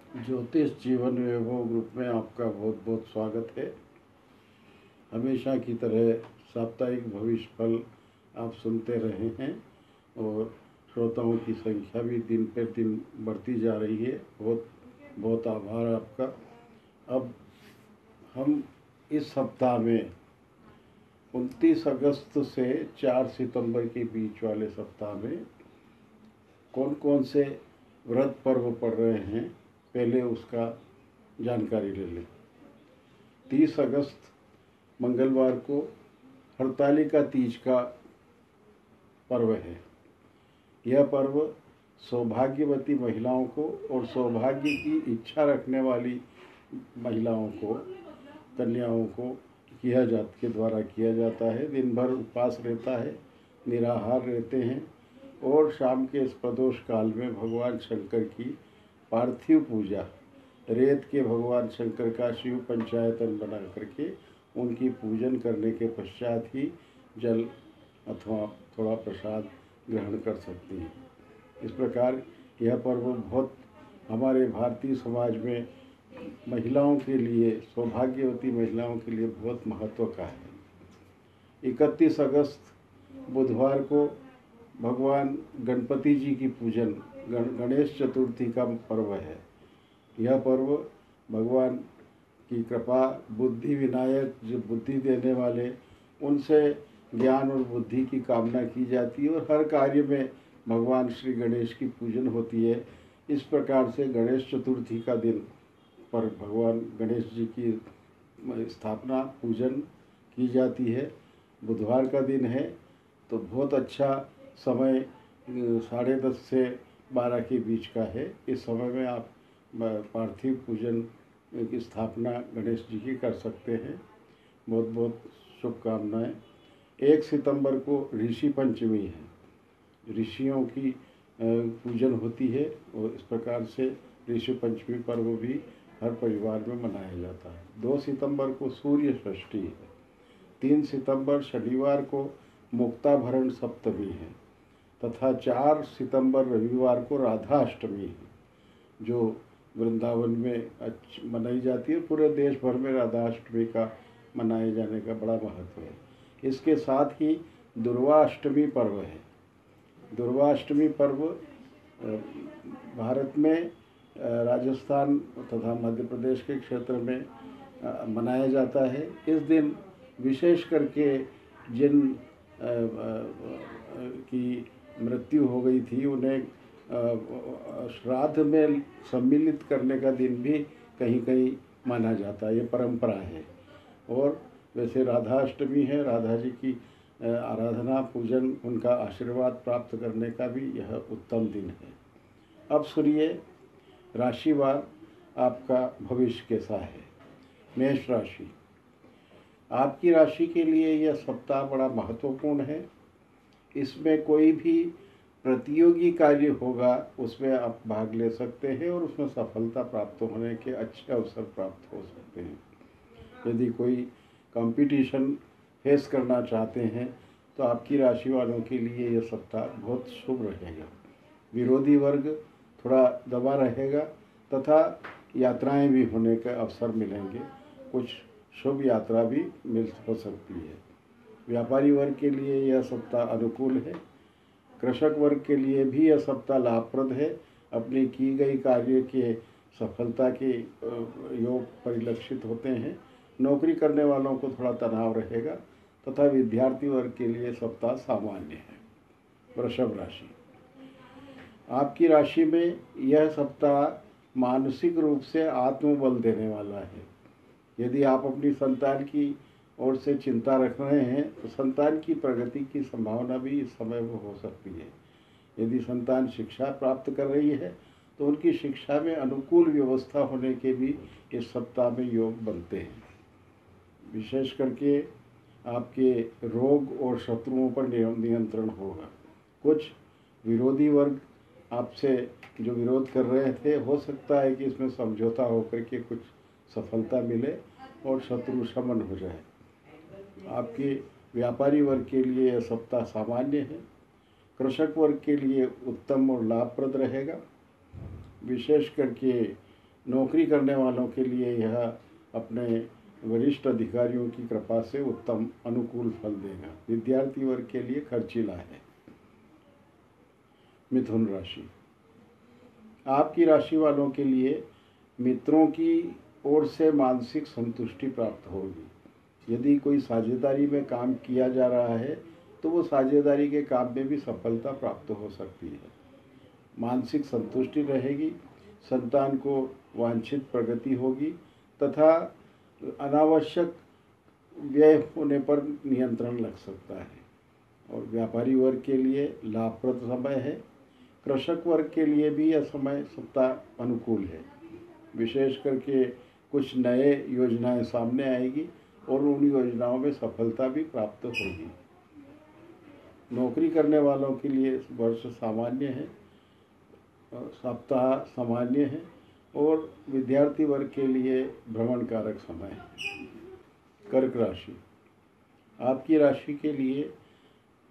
ज्योतिष जीवन वैभव ग्रुप में आपका बहुत बहुत स्वागत है। हमेशा की तरह साप्ताहिक भविष्य फल आप सुनते रहे हैं और श्रोताओं की संख्या भी दिन पर दिन बढ़ती जा रही है। बहुत बहुत आभार आपका। अब हम इस सप्ताह में 29 अगस्त से 4 सितंबर के बीच वाले सप्ताह में कौन कौन से व्रत पर्व पड़ रहे हैं, पहले उसका जानकारी ले लें। 30 अगस्त मंगलवार को हरतालिका तीज का पर्व है। यह पर्व सौभाग्यवती महिलाओं को और सौभाग्य की इच्छा रखने वाली महिलाओं को, कन्याओं को के द्वारा किया जाता है। दिन भर उपवास रहता है, निराहार रहते हैं और शाम के इस प्रदोष काल में भगवान शंकर की पार्थिव पूजा, रेत के भगवान शंकर का शिव पंचायतन बना करके उनकी पूजन करने के पश्चात ही जल अथवा थोड़ा प्रसाद ग्रहण कर सकती हैं। इस प्रकार यह पर्व बहुत हमारे भारतीय समाज में महिलाओं के लिए, सौभाग्यवती महिलाओं के लिए बहुत महत्व का है। 31 अगस्त बुधवार को भगवान गणपति जी की पूजन, गणेश चतुर्थी का पर्व है। यह पर्व भगवान की कृपा, बुद्धि विनायक जो बुद्धि देने वाले, उनसे ज्ञान और बुद्धि की कामना की जाती है और हर कार्य में भगवान श्री गणेश की पूजन होती है। इस प्रकार से गणेश चतुर्थी का दिन पर भगवान गणेश जी की स्थापना, पूजन की जाती है। बुधवार का दिन है तो बहुत अच्छा समय 10:30 से 12 के बीच का है। इस समय में आप पार्थिव पूजन की स्थापना गणेश जी की कर सकते हैं। बहुत बहुत शुभकामनाएं। 1 सितंबर को ऋषि पंचमी है, ऋषियों की पूजन होती है और इस प्रकार से ऋषि पंचमी पर्व भी हर परिवार में मनाया जाता है। 2 सितंबर को सूर्य षष्ठी है। 3 सितंबर शनिवार को मुक्ताभरण सप्तमी है तथा 4 सितंबर रविवार को राधाष्टमी है, जो वृंदावन में मनाई जाती है। पूरे देश भर में राधाष्टमी का मनाए जाने का बड़ा महत्व है। इसके साथ ही दुर्वाष्टमी पर्व है। दुर्वाष्टमी पर्व भारत में राजस्थान तथा मध्य प्रदेश के क्षेत्र में मनाया जाता है। इस दिन विशेष करके जिन की मृत्यु हो गई थी उन्हें श्राद्ध में सम्मिलित करने का दिन भी कहीं कहीं माना जाता है। ये परंपरा है। और वैसे राधाष्टमी है, राधा जी की आराधना, पूजन, उनका आशीर्वाद प्राप्त करने का भी यह उत्तम दिन है। अब सुनिए राशिवार आपका भविष्य कैसा है। मेष राशि, आपकी राशि के लिए यह सप्ताह बड़ा महत्वपूर्ण है। इसमें कोई भी प्रतियोगी कार्य होगा, उसमें आप भाग ले सकते हैं और उसमें सफलता प्राप्त होने के अच्छे अवसर प्राप्त हो सकते हैं। यदि कोई कंपटीशन फेस करना चाहते हैं तो आपकी राशि वालों के लिए यह सप्ताह बहुत शुभ रहेगा। विरोधी वर्ग थोड़ा दबा रहेगा तथा यात्राएं भी होने के अवसर मिलेंगे। कुछ शुभ यात्रा भी हो सकती है। व्यापारी वर्ग के लिए यह सप्ताह अनुकूल है। कृषक वर्ग के लिए भी यह सप्ताह लाभप्रद है। अपनी की गई कार्य के सफलता के योग परिलक्षित होते हैं। नौकरी करने वालों को थोड़ा तनाव रहेगा तथा विद्यार्थी वर्ग के लिए सप्ताह सामान्य है। वृषभ राशि, आपकी राशि में यह सप्ताह मानसिक रूप से आत्मबल देने वाला है। यदि आप अपनी संतान की ओर से चिंता रख रहे हैं तो संतान की प्रगति की संभावना भी इस समय में हो सकती है। यदि संतान शिक्षा प्राप्त कर रही है तो उनकी शिक्षा में अनुकूल व्यवस्था होने के भी इस सप्ताह में योग बनते हैं। विशेष करके आपके रोग और शत्रुओं पर नियंत्रण होगा। कुछ विरोधी वर्ग आपसे जो विरोध कर रहे थे, हो सकता है कि इसमें समझौता होकर के कुछ सफलता मिले और शत्रु शमन हो जाए। आपके व्यापारी वर्ग के लिए यह सप्ताह सामान्य है। कृषक वर्ग के लिए उत्तम और लाभप्रद रहेगा। विशेष करके नौकरी करने वालों के लिए यह अपने वरिष्ठ अधिकारियों की कृपा से उत्तम अनुकूल फल देगा। विद्यार्थी वर्ग के लिए खर्चीला है। मिथुन राशि, आपकी राशि वालों के लिए मित्रों की ओर से मानसिक संतुष्टि प्राप्त होगी। यदि कोई साझेदारी में काम किया जा रहा है तो वो साझेदारी के काम में भी सफलता प्राप्त हो सकती है। मानसिक संतुष्टि रहेगी, संतान को वांछित प्रगति होगी तथा अनावश्यक व्यय होने पर नियंत्रण लग सकता है। और व्यापारी वर्ग के लिए लाभप्रद समय है। कृषक वर्ग के लिए भी यह समय सप्ताह अनुकूल है। विशेष करके कुछ नए योजनाएं सामने आएगी और उन योजनाओं में सफलता भी प्राप्त होगी। नौकरी करने वालों के लिए वर्ष सामान्य है, सप्ताह सामान्य है और विद्यार्थी वर्ग के लिए भ्रमण कारक समय है। कर्क राशि, आपकी राशि के लिए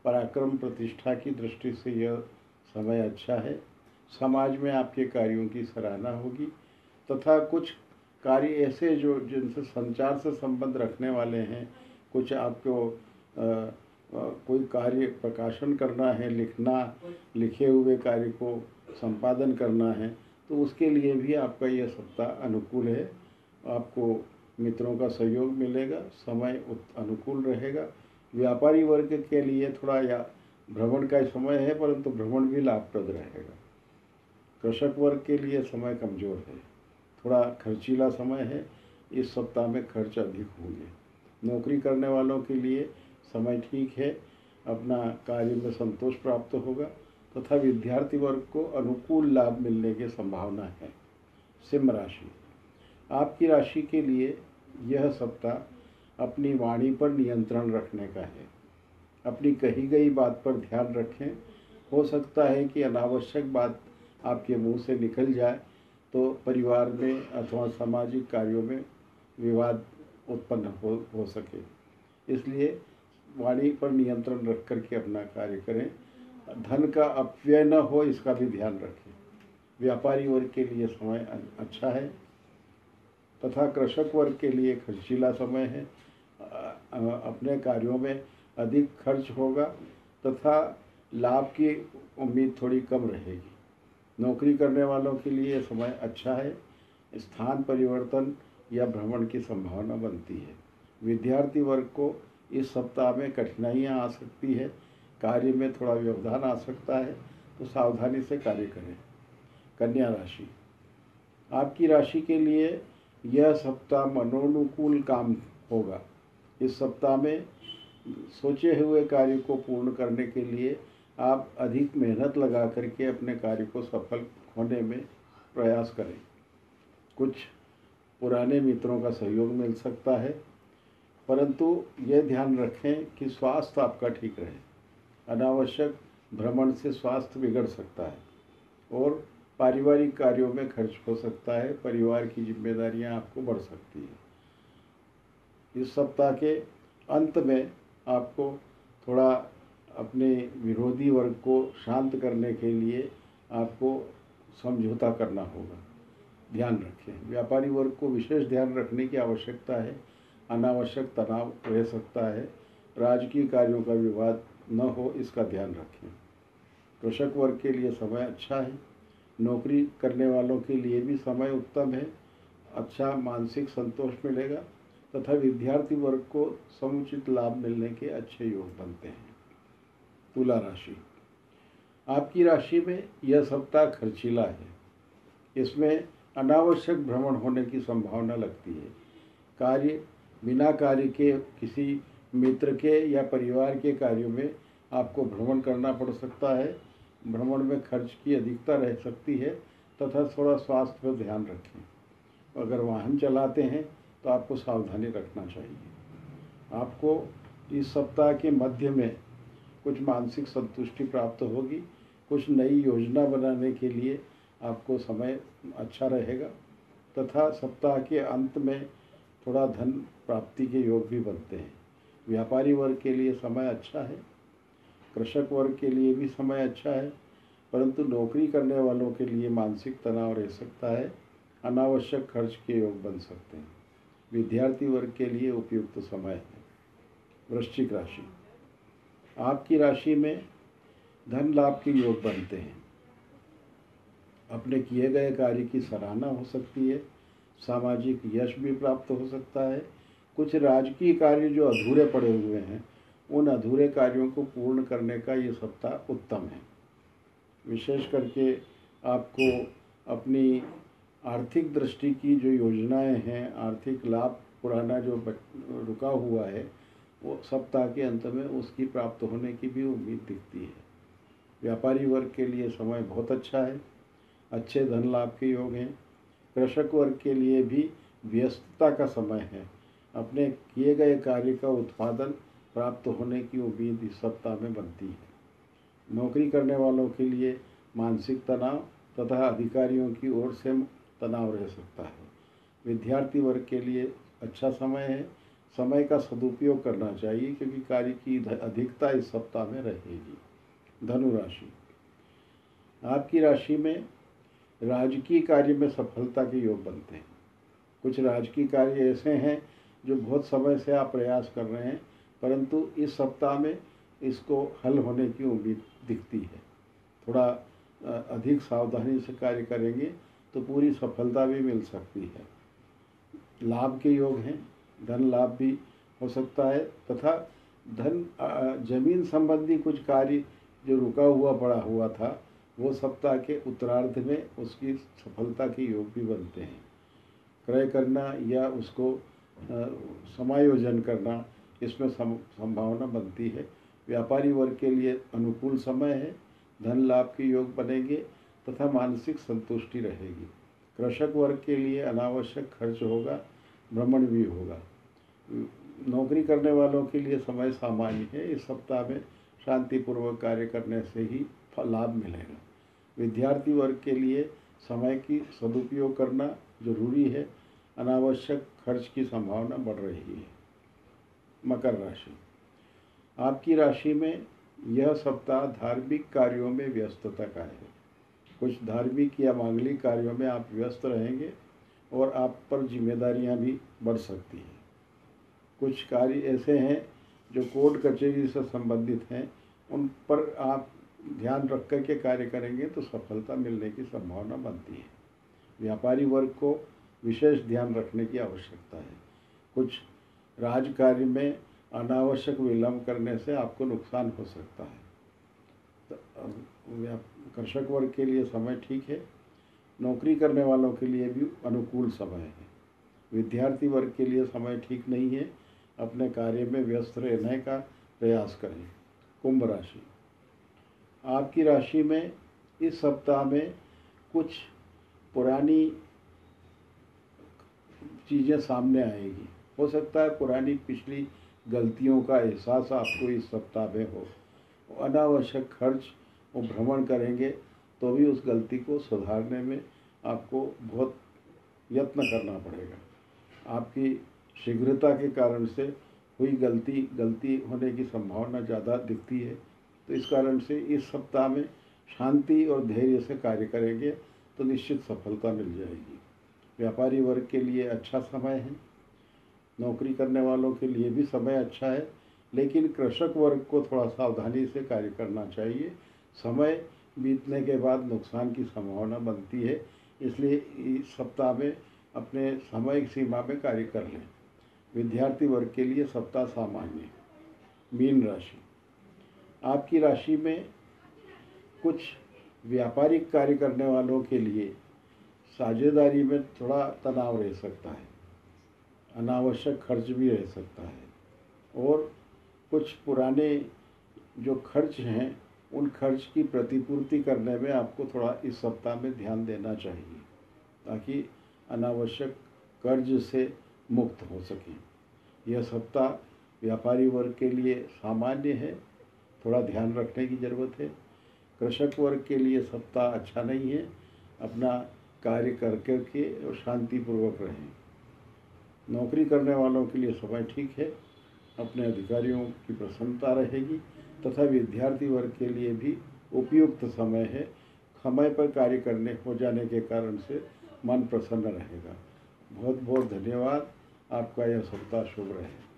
पराक्रम प्रतिष्ठा की दृष्टि से यह समय अच्छा है। समाज में आपके कार्यों की सराहना होगी तथा कुछ कार्य ऐसे जो जिनसे संचार से संबंध रखने वाले हैं, कुछ आपको कोई कार्य प्रकाशन करना है, लिखे हुए कार्य को संपादन करना है, तो उसके लिए भी आपका यह सप्ताह अनुकूल है। आपको मित्रों का सहयोग मिलेगा, समय अनुकूल रहेगा। व्यापारी वर्ग के लिए थोड़ा या भ्रमण का समय है, परंतु भ्रमण भी लाभप्रद रहेगा। कृषक वर्ग के लिए समय कमज़ोर है, थोड़ा खर्चीला समय है। इस सप्ताह में खर्च अधिक होंगे। नौकरी करने वालों के लिए समय ठीक है, अपना कार्य में संतोष प्राप्त होगा तथा विद्यार्थी वर्ग को अनुकूल लाभ मिलने की संभावना है। सिंह राशि, आपकी राशि के लिए यह सप्ताह अपनी वाणी पर नियंत्रण रखने का है। अपनी कही गई बात पर ध्यान रखें। हो सकता है कि अनावश्यक बात आपके मुंह से निकल जाए तो परिवार में अथवा सामाजिक कार्यों में विवाद उत्पन्न हो सके, इसलिए वाणी पर नियंत्रण रख करके अपना कार्य करें। धन का अपव्यय न हो, इसका भी ध्यान रखें। व्यापारी वर्ग के लिए समय अच्छा है तथा कृषक वर्ग के लिए खर्चीला समय है। अपने कार्यों में अधिक खर्च होगा तथा लाभ की उम्मीद थोड़ी कम रहेगी। नौकरी करने वालों के लिए समय अच्छा है। स्थान परिवर्तन या भ्रमण की संभावना बनती है। विद्यार्थी वर्ग को इस सप्ताह में कठिनाइयाँ आ सकती है, कार्य में थोड़ा व्यवधान आ सकता है, तो सावधानी से कार्य करें। कन्या राशि, आपकी राशि के लिए यह सप्ताह मनोनुकूल काम होगा। इस सप्ताह में सोचे हुए कार्य को पूर्ण करने के लिए आप अधिक मेहनत लगा करके अपने कार्य को सफल होने में प्रयास करें। कुछ पुराने मित्रों का सहयोग मिल सकता है, परंतु यह ध्यान रखें कि स्वास्थ्य आपका ठीक रहे। अनावश्यक भ्रमण से स्वास्थ्य बिगड़ सकता है और पारिवारिक कार्यों में खर्च हो सकता है। परिवार की जिम्मेदारियां आपको बढ़ सकती है। इस सप्ताह के अंत में आपको थोड़ा अपने विरोधी वर्ग को शांत करने के लिए आपको समझौता करना होगा। ध्यान रखें, व्यापारी वर्ग को विशेष ध्यान रखने की आवश्यकता है। अनावश्यक तनाव रह सकता है। राजकीय कार्यों का विवाद न हो, इसका ध्यान रखें। कृषक वर्ग के लिए समय अच्छा है। नौकरी करने वालों के लिए भी समय उत्तम है। अच्छा मानसिक संतोष मिलेगा तथा विद्यार्थी वर्ग को समुचित लाभ मिलने के अच्छे योग बनते हैं। तुला राशि, आपकी राशि में यह सप्ताह खर्चीला है। इसमें अनावश्यक भ्रमण होने की संभावना लगती है। बिना कार्य के किसी मित्र के या परिवार के कार्यों में आपको भ्रमण करना पड़ सकता है। भ्रमण में खर्च की अधिकता रह सकती है तथा थोड़ा स्वास्थ्य पर ध्यान रखें। अगर वाहन चलाते हैं तो आपको सावधानी रखना चाहिए। आपको इस सप्ताह के मध्य में कुछ मानसिक संतुष्टि प्राप्त होगी। कुछ नई योजना बनाने के लिए आपको समय अच्छा रहेगा तथा सप्ताह के अंत में थोड़ा धन प्राप्ति के योग भी बनते हैं। व्यापारी वर्ग के लिए समय अच्छा है। कृषक वर्ग के लिए भी समय अच्छा है, परंतु नौकरी करने वालों के लिए मानसिक तनाव रह सकता है। अनावश्यक खर्च के योग बन सकते हैं। विद्यार्थी वर्ग के लिए उपयुक्त समय है। वृश्चिक राशि, आपकी राशि में धन लाभ के योग बनते हैं। अपने किए गए कार्य की सराहना हो सकती है। सामाजिक यश भी प्राप्त हो सकता है। कुछ राजकीय कार्य जो अधूरे पड़े हुए हैं, उन अधूरे कार्यों को पूर्ण करने का ये सप्ताह उत्तम है। विशेष करके आपको अपनी आर्थिक दृष्टि की जो योजनाएं हैं, आर्थिक लाभ पुराना जो रुका हुआ है, वो सप्ताह के अंत में उसकी प्राप्त होने की भी उम्मीद दिखती है। व्यापारी वर्ग के लिए समय बहुत अच्छा है। अच्छे धन लाभ के योग हैं। कृषक वर्ग के लिए भी व्यस्तता का समय है। अपने किए गए कार्य का उत्पादन प्राप्त होने की उम्मीद इस सप्ताह में बनती है। नौकरी करने वालों के लिए मानसिक तनाव तथा अधिकारियों की ओर से तनाव रह सकता है। विद्यार्थी वर्ग के लिए अच्छा समय है। समय का सदुपयोग करना चाहिए क्योंकि कार्य की अधिकता इस सप्ताह में रहेगी। धनु राशि, आपकी राशि में राजकीय कार्य में सफलता के योग बनते हैं। कुछ राजकीय कार्य ऐसे हैं जो बहुत समय से आप प्रयास कर रहे हैं, परंतु इस सप्ताह में इसको हल होने की उम्मीद दिखती है। थोड़ा अधिक सावधानी से कार्य करेंगे तो पूरी सफलता भी मिल सकती है। लाभ के योग हैं। धन लाभ भी हो सकता है तथा जमीन संबंधी कुछ कार्य जो रुका हुआ पड़ा हुआ था, वो सप्ताह के उत्तरार्ध में उसकी सफलता के योग भी बनते हैं। क्रय करना या उसको समायोजन करना, इसमें संभावना बनती है। व्यापारी वर्ग के लिए अनुकूल समय है। धन लाभ के योग बनेंगे तथा मानसिक संतुष्टि रहेगी। कृषक वर्ग के लिए अनावश्यक खर्च होगा, भ्रमण भी होगा। नौकरी करने वालों के लिए समय सामान्य है। इस सप्ताह में शांतिपूर्वक कार्य करने से ही लाभ मिलेगा। विद्यार्थी वर्ग के लिए समय की सदुपयोग करना जरूरी है। अनावश्यक खर्च की संभावना बढ़ रही है। मकर राशि, आपकी राशि में यह सप्ताह धार्मिक कार्यों में व्यस्तता का है। कुछ धार्मिक या मांगलिक कार्यों में आप व्यस्त रहेंगे और आप पर जिम्मेदारियां भी बढ़ सकती हैं। कुछ कार्य ऐसे हैं जो कोर्ट कचहरी से संबंधित हैं, उन पर आप ध्यान रख कर के कार्य करेंगे तो सफलता मिलने की संभावना बनती है। व्यापारी वर्ग को विशेष ध्यान रखने की आवश्यकता है। कुछ राजकार्य में अनावश्यक विलंब करने से आपको नुकसान हो सकता है। कृषक वर्ग के लिए समय ठीक है। नौकरी करने वालों के लिए भी अनुकूल समय है। विद्यार्थी वर्ग के लिए समय ठीक नहीं है। अपने कार्य में व्यस्त रहने का प्रयास करें। कुंभ राशि, आपकी राशि में इस सप्ताह में कुछ पुरानी चीज़ें सामने आएगी। हो सकता है पुरानी पिछली गलतियों का एहसास आपको इस सप्ताह में हो। अनावश्यक खर्च और भ्रमण करेंगे तो भी उस गलती को सुधारने में आपको बहुत यत्न करना पड़ेगा। आपकी शीघ्रता के कारण से हुई गलती होने की संभावना ज़्यादा दिखती है। तो इस कारण से इस सप्ताह में शांति और धैर्य से कार्य करेंगे तो निश्चित सफलता मिल जाएगी। व्यापारी वर्ग के लिए अच्छा समय है। नौकरी करने वालों के लिए भी समय अच्छा है, लेकिन कृषक वर्ग को थोड़ा सावधानी से कार्य करना चाहिए। समय बीतने के बाद नुकसान की संभावना बनती है, इसलिए इस सप्ताह में अपने समय सीमा में कार्य कर लें। विद्यार्थी वर्ग के लिए सप्ताह सामान्य है। मीन राशि, आपकी राशि में कुछ व्यापारिक कार्य करने वालों के लिए साझेदारी में थोड़ा तनाव रह सकता है। अनावश्यक खर्च भी रह सकता है और कुछ पुराने जो खर्च हैं उन खर्च की प्रतिपूर्ति करने में आपको थोड़ा इस सप्ताह में ध्यान देना चाहिए ताकि अनावश्यक कर्ज से मुक्त हो सकें। यह सप्ताह व्यापारी वर्ग के लिए सामान्य है, थोड़ा ध्यान रखने की ज़रूरत है। कृषक वर्ग के लिए सप्ताह अच्छा नहीं है। अपना कार्य करके और शांतिपूर्वक रहें। नौकरी करने वालों के लिए समय ठीक है। अपने अधिकारियों की प्रसन्नता रहेगी तथा विद्यार्थी वर्ग के लिए भी उपयुक्त समय है। समय पर कार्य करने हो जाने के कारण से मन प्रसन्न रहेगा। बहुत बहुत धन्यवाद। आपका यह सप्ताह शुभ रहे।